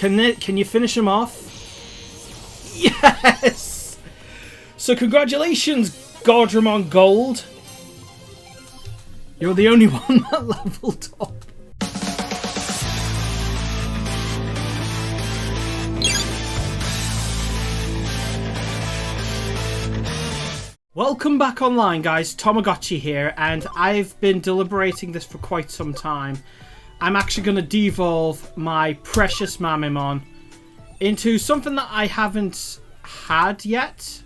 Can you finish him off? Yes! So congratulations, Gordramon Gold. You're the only one that leveled up. Welcome back online, guys. TomoGotchi here, and I've been deliberating this for quite some time. I'm actually going to devolve my precious Mamimon into something that I haven't had yet.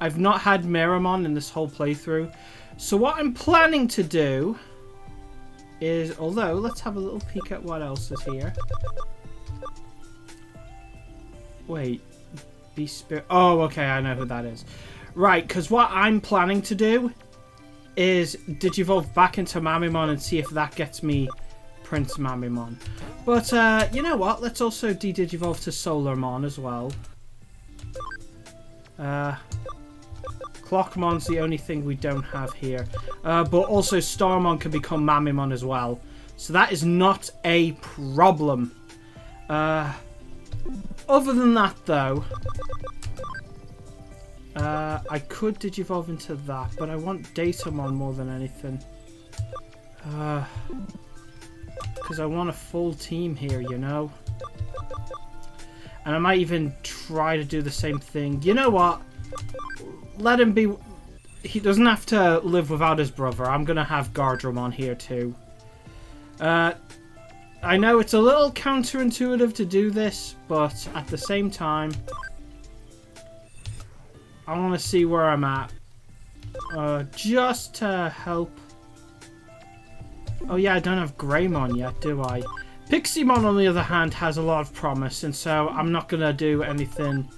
I've not had Miramon in this whole playthrough. So what I'm planning to do is, although, let's have a little peek at what else is here. Wait, Beast Spirit. Oh, okay, I know who that is. Right, because what I'm planning to do is digivolve back into Mamimon and see if that gets me Prince Mamimon. But, you know what? Let's also de-digivolve to Solarmon as well. Clockmon's the only thing we don't have here. But also Starmon can become Mamimon as well. So that is not a problem. Other than that, though, I could digivolve into that, but I want Datamon more than anything. Because I want a full team here, you know? And I might even try to do the same thing. You know what? Let him be... He doesn't have to live without his brother. I'm going to have Gardramon here too. I know it's a little counterintuitive to do this, but at the same time, I want to see where I'm at. Just to help. Oh yeah, I don't have Greymon yet, do I? Pixiemon, on the other hand, has a lot of promise, and so I'm not going to do anything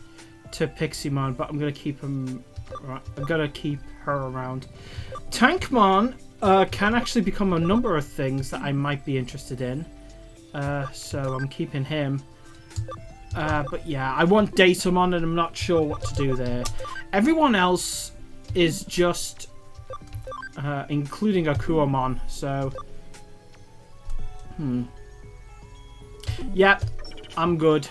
to Pixiemon, but I'm going to keep him... I'm going to keep her around. Tankmon can actually become a number of things that I might be interested in. So I'm keeping him. But yeah, I want Datamon, and I'm not sure what to do there. Everyone else is just... including Akuamon, so... Yep, I'm good.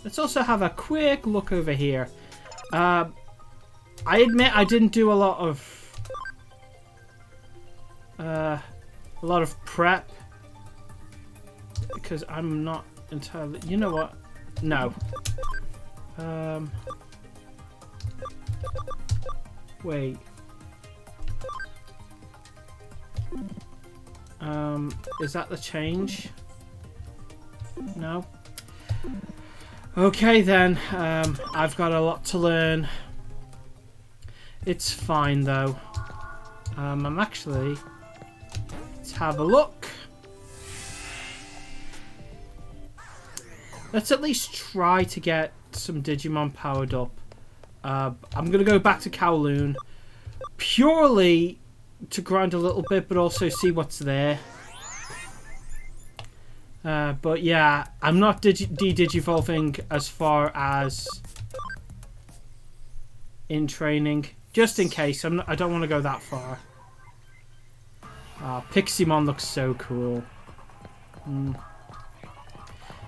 Let's also have a quick look over here. I admit I didn't do a lot of prep because I'm not entirely. You know what? No. Wait. Is that the change? No. Okay then, I've got a lot to learn. It's fine though. I'm actually... Let's have a look. Let's at least try to get some Digimon powered up. I'm going to go back to Kowloon. Purely to grind a little bit, but also see what's there. But yeah, I'm not de-digivolving as far as in training, just in case. I don't want to go that far. Pixiemon looks so cool. And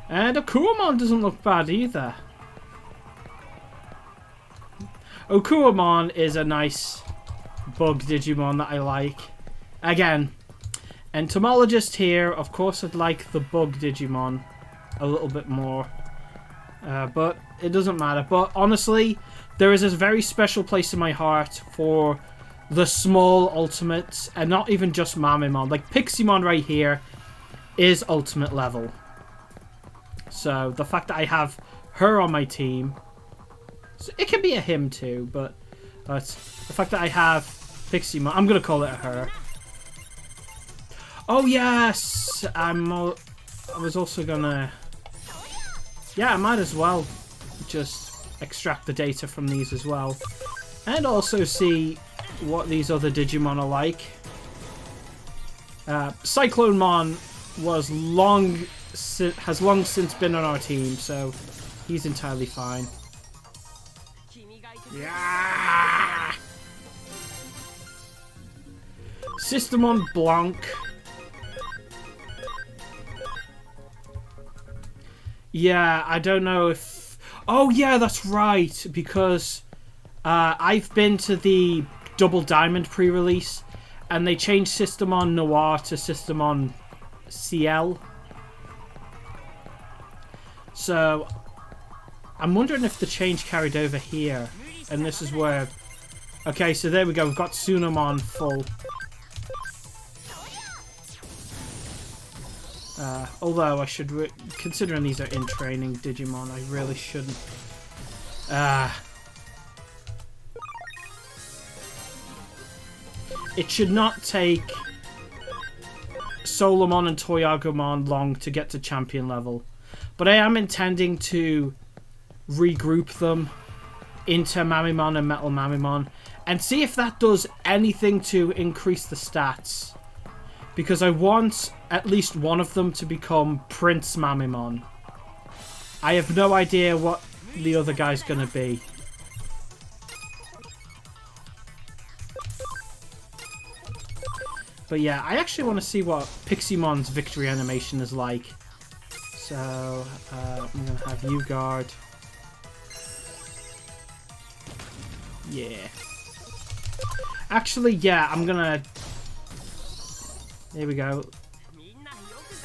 Akuamon doesn't look bad either. Akuamon is a nice bug Digimon that I like. Again, Entomologist here. Of course, I'd like the bug Digimon a little bit more. But it doesn't matter. But honestly, there is a very special place in my heart for the small ultimates. And not even just Mamimon. Like Pixiemon right here is ultimate level. So the fact that I have her on my team. So it can be a him too. But the fact that I have Pixiemon. I'm going to call it a her. Oh yes! I was also gonna... Yeah, I might as well just extract the data from these as well. And also see what these other Digimon are like. Cyclonemon was has long since been on our team, so he's entirely fine. Yeah! Systemon Blanc. Yeah, I don't know if... Oh, yeah, that's right. Because I've been to the Double Diamond pre-release. And they changed Systemon Noir to Systemon CL. So, I'm wondering if the change carried over here. And this is where... Okay, so there we go. We've got Tsunomon full. Although I should... Considering these are in training Digimon, I really shouldn't... It should not take Solomon and Toyagumon long to get to champion level. But I am intending to regroup them into Mamimon and Metal Mamimon and see if that does anything to increase the stats. Because I want at least one of them to become Prince Mamimon. I have no idea what the other guy's going to be. But yeah, I actually want to see what Piximon's victory animation is like. So, I'm going to have you guard. Yeah. Actually, yeah, I'm going to... There we go.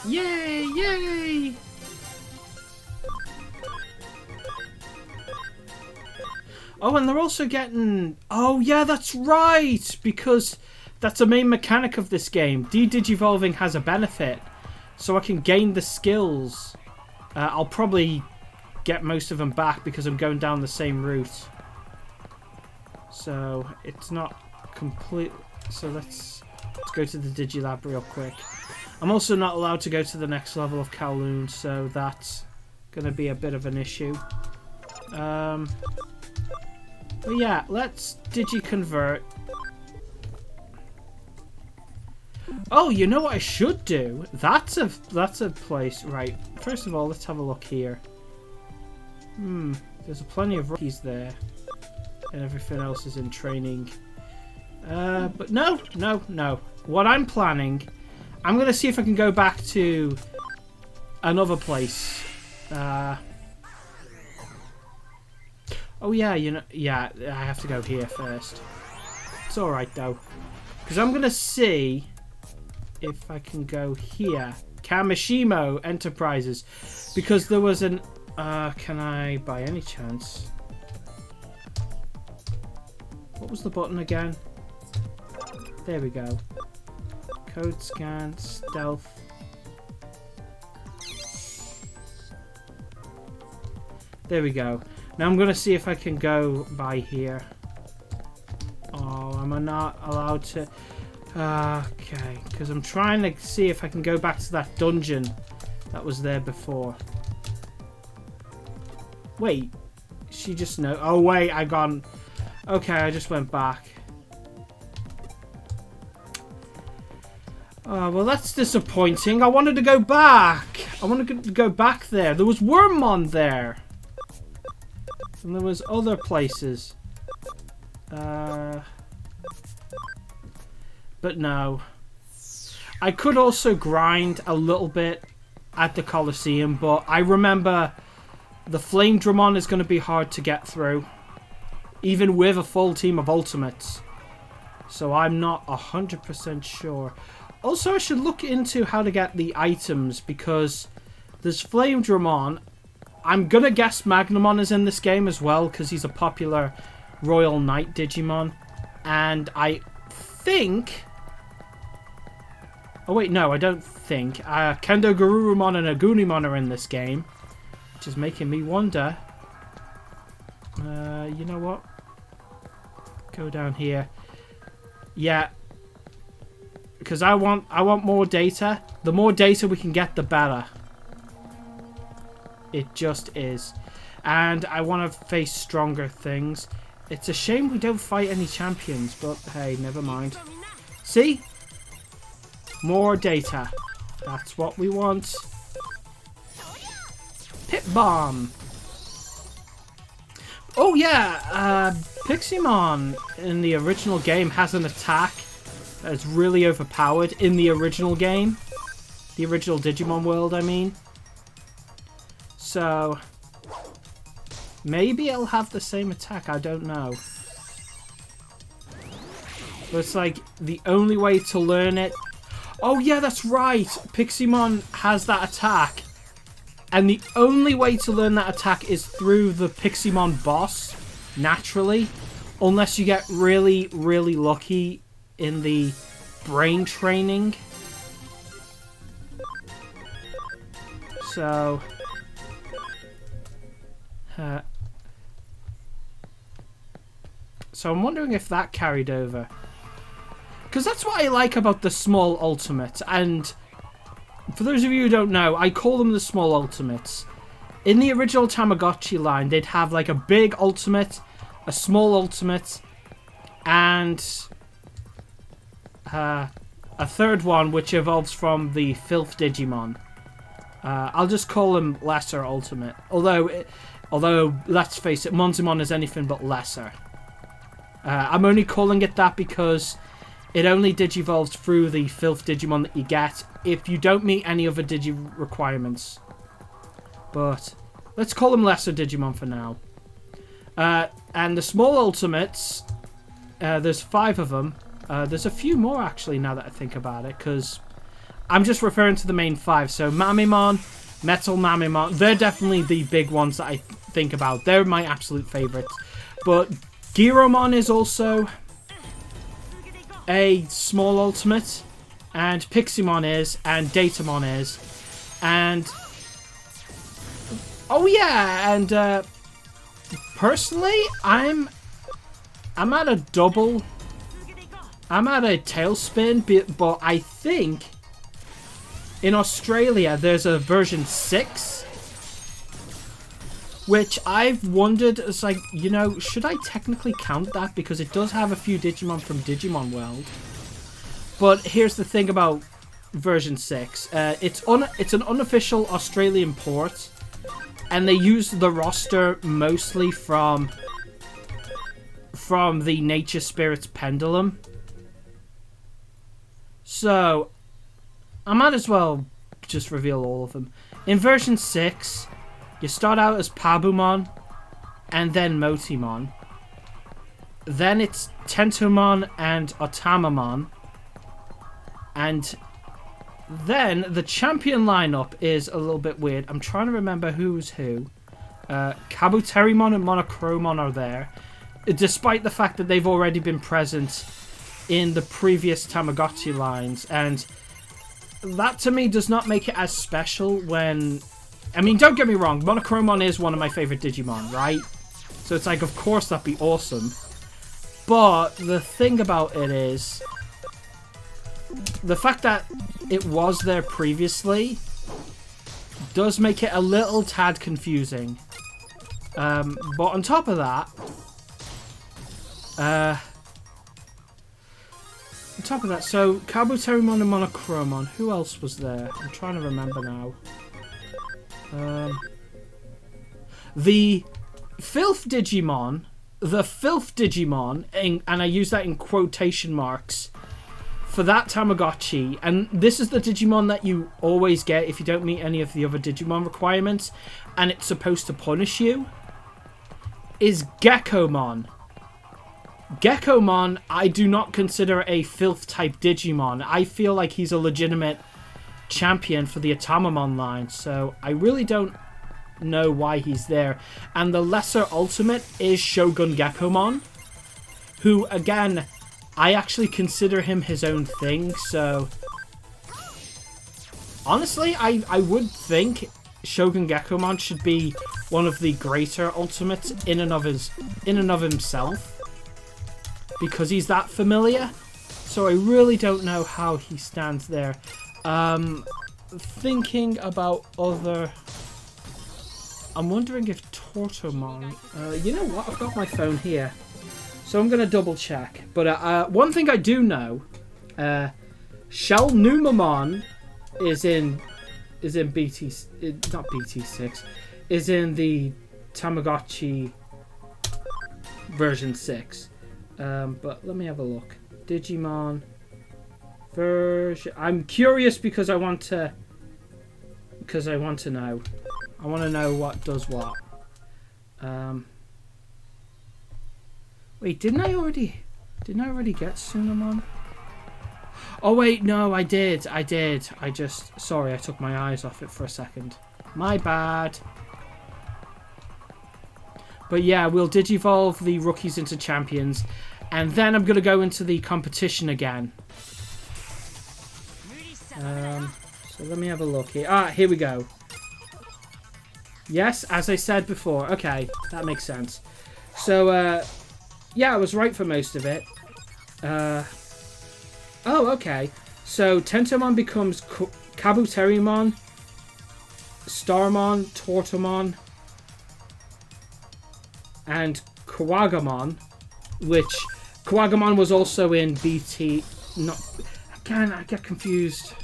Yay! Yay! Oh, and they're also getting... Oh, yeah, that's right! Because... That's a main mechanic of this game. De-Digivolving has a benefit. So I can gain the skills. I'll probably get most of them back because I'm going down the same route. So it's not complete. So let's go to the Digilab real quick. I'm also not allowed to go to the next level of Kowloon. So that's going to be a bit of an issue. But yeah, let's Digi-convert. Oh, you know what I should do? That's a place. Right. First of all, let's have a look here. There's plenty of rookies there. And everything else is in training. But no. What I'm planning, I'm going to see if I can go back to another place. Oh yeah, yeah, I have to go here first. It's alright though. Because I'm going to see... if I can go here. Kamishimo Enterprises. Because there was an... can I, by any chance... What was the button again? There we go. Code scan, stealth. There we go. Now I'm going to see if I can go by here. Oh, am I not allowed to... Okay, because I'm trying to see if I can go back to that dungeon that was there before. Wait, she just know. Oh wait, I gone. Okay, I just went back. Oh, well, that's disappointing. I wanted to go back. I wanted to go back there. There was Wormmon there, and there was other places. But no. I could also grind a little bit at the Colosseum, but I remember the Flame Dramon is going to be hard to get through, even with a full team of Ultimates. So I'm not 100% sure. Also, I should look into how to get the items, because there's Flame Dramon. I'm going to guess Magnamon is in this game as well, because he's a popular Royal Knight Digimon. And I think... Oh wait, no, I don't think. Kendo Garurumon and Agunimon are in this game, which is making me wonder. You know what? Go down here. Yeah, because I want more data. The more data we can get, the better. It just is, and I want to face stronger things. It's a shame we don't fight any champions, but hey, never mind. See? More data. That's what we want. Pit Bomb. Oh yeah, Piximon in the original game has an attack that's really overpowered in the original game. The original Digimon world, I mean. So maybe it'll have the same attack. I don't know. But it's like the only way to learn it. Oh yeah, that's right. Piximon has that attack. And the only way to learn that attack is through the Piximon boss, naturally. Unless you get really, really lucky in the brain training. So... so I'm wondering if that carried over. Because that's what I like about the small ultimate. And for those of you who don't know, I call them the small ultimates. In the original TomoGotchi line, they'd have like a big ultimate, a small ultimate, and a third one which evolves from the Filth Digimon. I'll just call them lesser ultimate. Although let's face it, Monzimon is anything but lesser. I'm only calling it that because it only digivolves through the Filth Digimon that you get if you don't meet any other Digi requirements. But let's call them lesser Digimon for now. And the small ultimates, there's 5 of them. There's a few more actually now that I think about it, because I'm just referring to the main 5. So Mamimon, Metal Mamimon, they're definitely the big ones that I think about. They're my absolute favorites. But Giromon is also a small ultimate, and Piximon is, and Datamon is, and oh yeah, and personally, I'm at a double. I'm at a tailspin, but I think in Australia there's a version 6, which I've wondered, it's like, you know, should I technically count that? Because it does have a few Digimon from Digimon World. But here's the thing about version 6. It's an unofficial Australian port, and they use the roster mostly from the Nature Spirits Pendulum. So I might as well just reveal all of them. In version 6, you start out as Pabumon, and then Motimon. Then it's Tentomon and Otamamon. And then the champion lineup is a little bit weird. I'm trying to remember who's who. Kabuterimon and Monochromon are there, despite the fact that they've already been present in the previous TomoGotchi lines. And that to me does not make it as special when... I mean, don't get me wrong, Monochromon is one of my favorite Digimon, right? So it's like, of course that'd be awesome. But the thing about it is, the fact that it was there previously does make it a little tad confusing. But on top of that, so Kabuterimon and Monochromon, who else was there? I'm trying to remember now. The Filth Digimon, and I use that in quotation marks, for that TomoGotchi, and this is the Digimon that you always get if you don't meet any of the other Digimon requirements, and it's supposed to punish you, is Gekomon. Gekomon, I do not consider a Filth-type Digimon. I feel like he's a legitimate champion for the Otamamon line, so I really don't know why he's there. And the lesser ultimate is Shogun Gekomon, who, again, I actually consider him his own thing, so honestly, I would think Shogun Gekomon should be one of the greater ultimates in and of himself, because he's that familiar. So I really don't know how he stands there. Thinking about other... I'm wondering if Tortomon... you know what? I've got my phone here, so I'm going to double check. But one thing I do know, Shell Numamon is in BT... not BT6. Is in the TomoGotchi version 6. But let me have a look. Digimon version... I'm curious because I want to know. I want to know what does what. Wait, didn't I already get Sunamon? Oh wait, no, I did. I just, sorry, I took my eyes off it for a second. My bad. But yeah, we'll digivolve the rookies into champions, and then I'm gonna go into the competition again. So let me have a look here. Ah, here we go. Yes, as I said before. Okay, that makes sense. So, yeah, I was right for most of it. Oh, okay. So, Tentomon becomes Kabuterimon, Starmon, Tortomon, and Kawagamon, which Kawagamon was also in BT... Not, again, I get confused.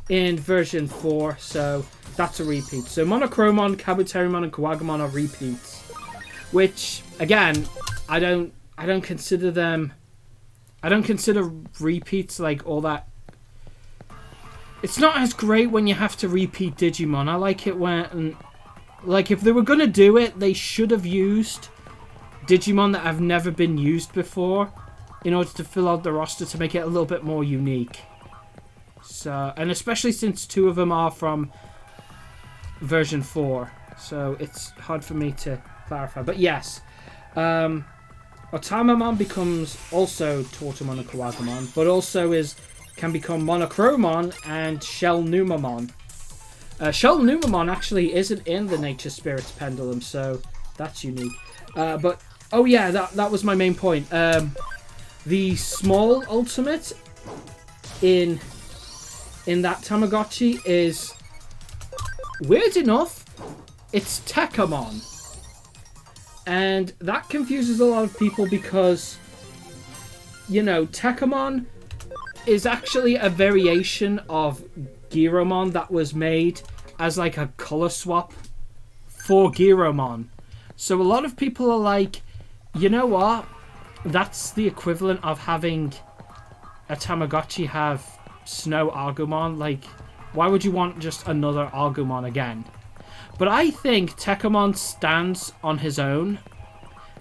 In version 4, so that's a repeat. So Monochromon, Kabuterimon, and Kawagamon are repeats. Which, again, I don't consider them... I don't consider repeats like all that... It's not as great when you have to repeat Digimon. I like it when... Like, if they were going to do it, they should have used Digimon that have never been used before in order to fill out the roster to make it a little bit more unique. So, and especially since 2 of them are from version 4. So, it's hard for me to clarify. But yes, Otamamon becomes also Tortomon and Kawagamon, but also can become Monochromon and Shell Numamon. Shell Numamon actually isn't in the Nature Spirits Pendulum, so that's unique. But, oh yeah, that was my main point. The small ultimate in that TomoGotchi is, weird enough, it's Tekamon. And that confuses a lot of people because, you know, Tekamon is actually a variation of Giromon that was made as like a color swap for Giromon. So a lot of people are like, you know what? That's the equivalent of having a TomoGotchi have Snow Agumon. Like, why would you want just another Agumon again? But I think Tekamon stands on his own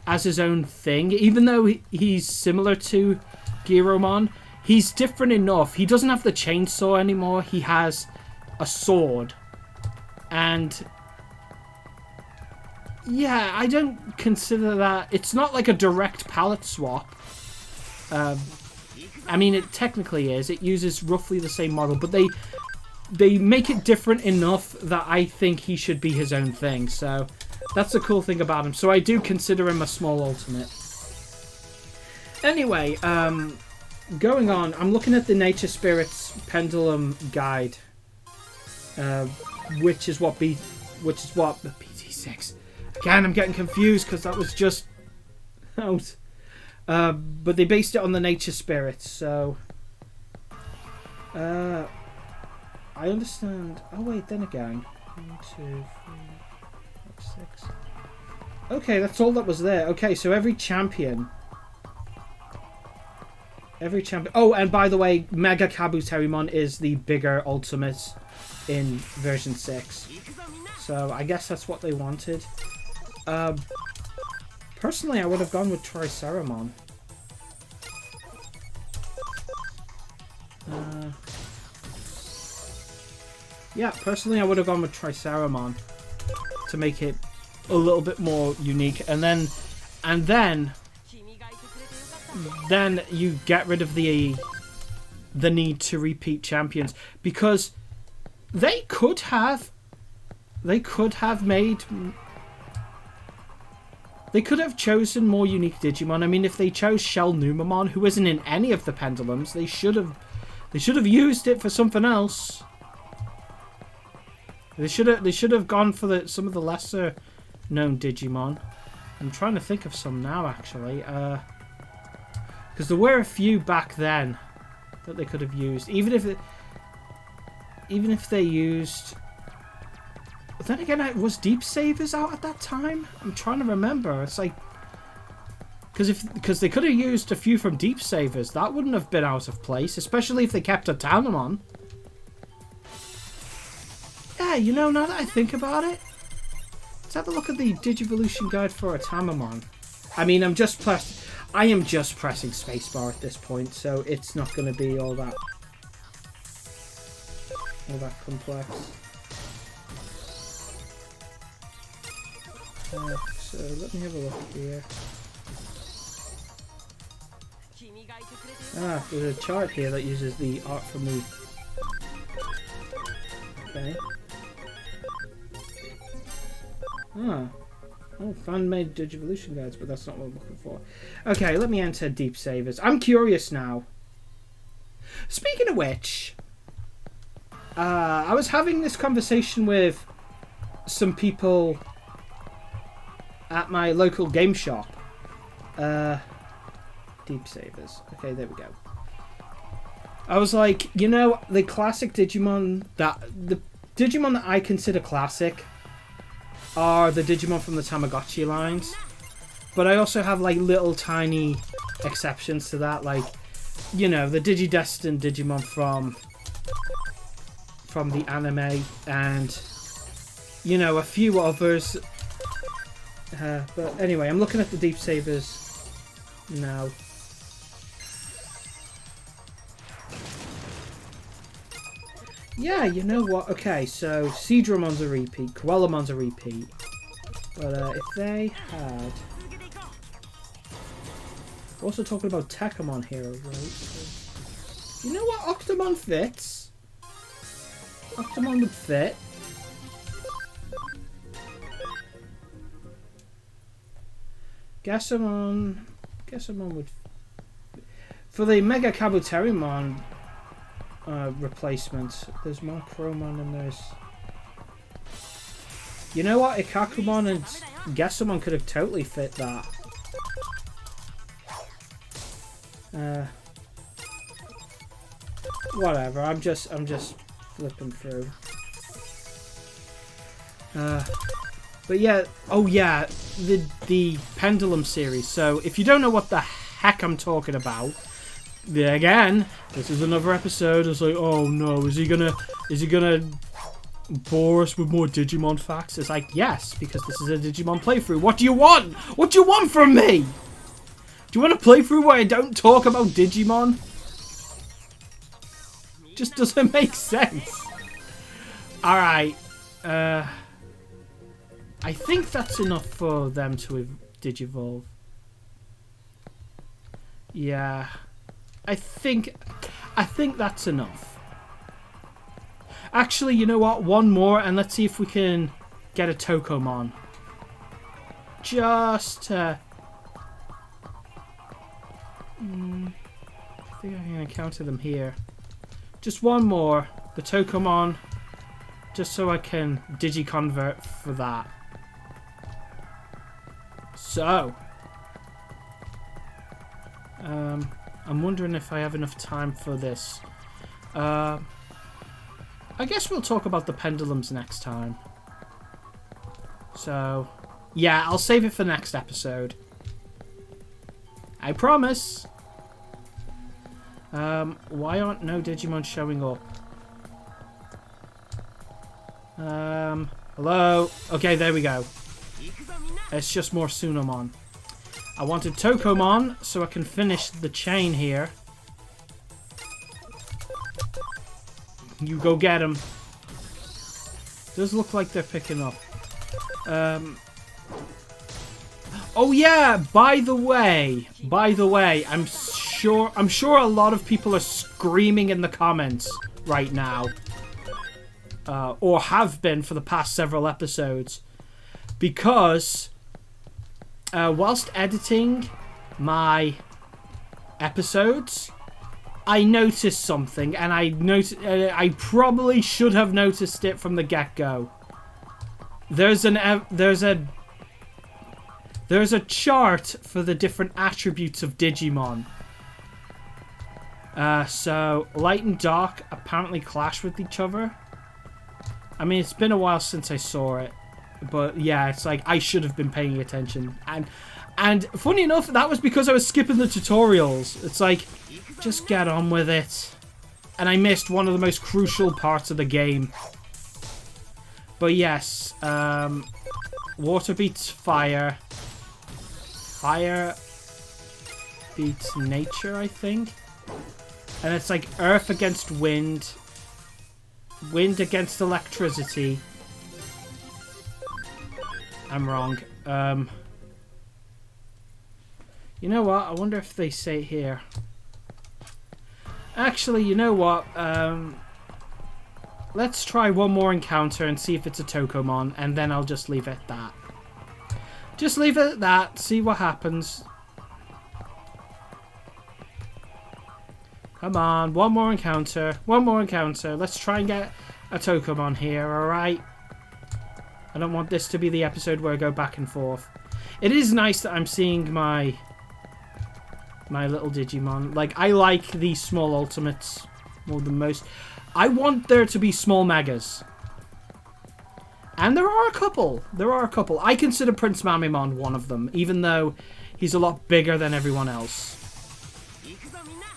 as his own thing. Even though he's similar to Giromon, he's different enough. He doesn't have the chainsaw anymore. He has a sword. And yeah, I don't consider that... It's not like a direct palette swap. I mean, it technically is. It uses roughly the same model, but they make it different enough that I think he should be his own thing. So that's the cool thing about him. So I do consider him a small ultimate. Anyway, going on, I'm looking at the Nature Spirits Pendulum Guide, which is what BT6. Again, I'm getting confused because that was just out. But they based it on the Nature Spirits, so I understand. Oh wait, then again, 1, 2, 3, 4, 5, 6. Okay, that's all that was there. Okay, so every champion. Oh, and by the way, Mega Kabuterimon is the bigger ultimate in version 6. So I guess that's what they wanted. Personally, I would have gone with Triceramon. Yeah, personally, I would have gone with Triceramon to make it a little bit more unique, and then you get rid of the need to repeat champions, because they could have chosen more unique Digimon. I mean, if they chose Shell Numamon, who isn't in any of the pendulums, they should have used it for something else. They should have gone for some of the lesser known Digimon. I'm trying to think of some now, actually, because there were a few back then that they could have used. Even if they used. But then again, was Deep Savers out at that time? I'm trying to remember. It's like, because they could have used a few from Deep Savers, that wouldn't have been out of place, especially if they kept a Tanomon. Yeah, yeah, you know, now that I think about it, let's have a look at the Digivolution guide for a Tamamon. I mean, I am just pressing spacebar at this point, so it's not going to be all that complex. So let me have a look here. There's a chart here that uses the art from the... Okay. Oh, fan-made Digivolution guides, but that's not what I'm looking for. Okay, let me enter Deep Savers. I'm curious now. Speaking of which, I was having this conversation with some people at my local game shop. Deep Savers. Okay, there we go. I was like, you know, the classic Digimon that I consider classic are the Digimon from the TomoGotchi lines, but I also have like little tiny exceptions to that, like, you know, the Digidestined Digimon from the anime, and, you know, a few others. But anyway, I'm looking at the Deep Savers now. Yeah, you know what? Okay, so Seadramon's a repeat, Coellamon's a repeat. But if they had... We're also talking about Tekamon here, right? So, you know what? Octomon fits. Octomon would fit. Gasamon would... For the Mega Kabuterimon replacement, there's Monochromon and there's... You know what? Ikakumon and Gasamon could have totally fit that. Whatever, I'm just flipping through. But yeah, oh yeah, the Pendulum series. So if you don't know what the heck I'm talking about, again, this is another episode. It's like, oh no, is he gonna bore us with more Digimon facts? It's like, yes, because this is a Digimon playthrough. What do you want? What do you want from me? Do you want a playthrough where I don't talk about Digimon? Just doesn't make sense. Alright. I think that's enough for them to Digivolve. Yeah. I think that's enough. Actually, you know what? One more, and let's see if we can get a Tokomon. Just I think I can encounter them here. Just one more. The Tokomon. Just so I can Digiconvert for that. So. I'm wondering if I have enough time for this. I guess we'll talk about the pendulums next time. So, yeah, I'll save it for next episode. I promise. Why aren't no Digimon showing up? Hello? Okay, there we go. It's just more Tsunomon. I wanted Tokomon so I can finish the chain here. You go get him. Does look like they're picking up. Oh yeah, by the way, I'm sure a lot of people are screaming in the comments right now. Or have been for the past several episodes. Because whilst editing my episodes, I noticed something, and I probably should have noticed it from the get-go. There's a chart for the different attributes of Digimon. So light and dark apparently clash with each other. I mean, it's been a while since I saw it, but yeah, it's like I should have been paying attention. And funny enough, that was because I was skipping the tutorials. It's like, just get on with it. And I missed one of the most crucial parts of the game. But yes, water beats fire. Fire beats nature, I think. And it's like earth against wind. Wind against electricity. I'm wrong. You know what? I wonder if they say it here. Actually, you know what? Let's try one more encounter and see if it's a Tokomon, and then I'll just leave it at that. Just leave it at that, see what happens. Come on, one more encounter. One more encounter. Let's try and get a Tokomon here, alright? I don't want this to be the episode where I go back and forth. It is nice that I'm seeing my little Digimon. Like, I like these small ultimates more than most. I want there to be small megas. And there are a couple. There are a couple. I consider Prince Mamimon one of them, even though he's a lot bigger than everyone else.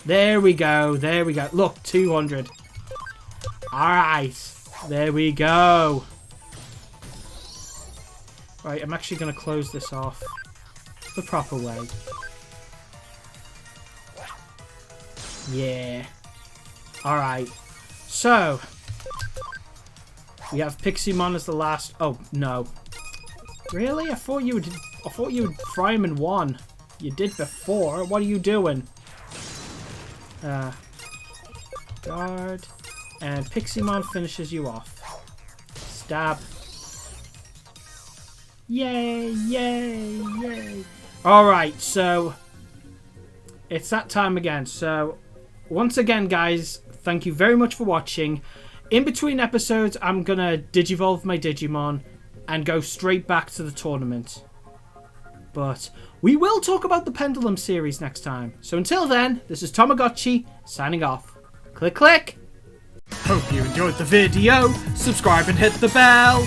There we go. There we go. Look, 200. Alright. There we go. Right, I'm actually going to close this off the proper way. Yeah. Alright. So, we have Piximon as the last... Oh, no. Really? I thought you would fry him in one. You did before. What are you doing? Guard. And Piximon finishes you off. Stab. Yay, yay, yay. Alright, so... it's that time again. So, once again, guys, thank you very much for watching. In between episodes, I'm going to Digivolve my Digimon and go straight back to the tournament. But we will talk about the Pendulum series next time. So until then, this is TomoGotchi signing off. Click, click. Hope you enjoyed the video. Subscribe and hit the bell.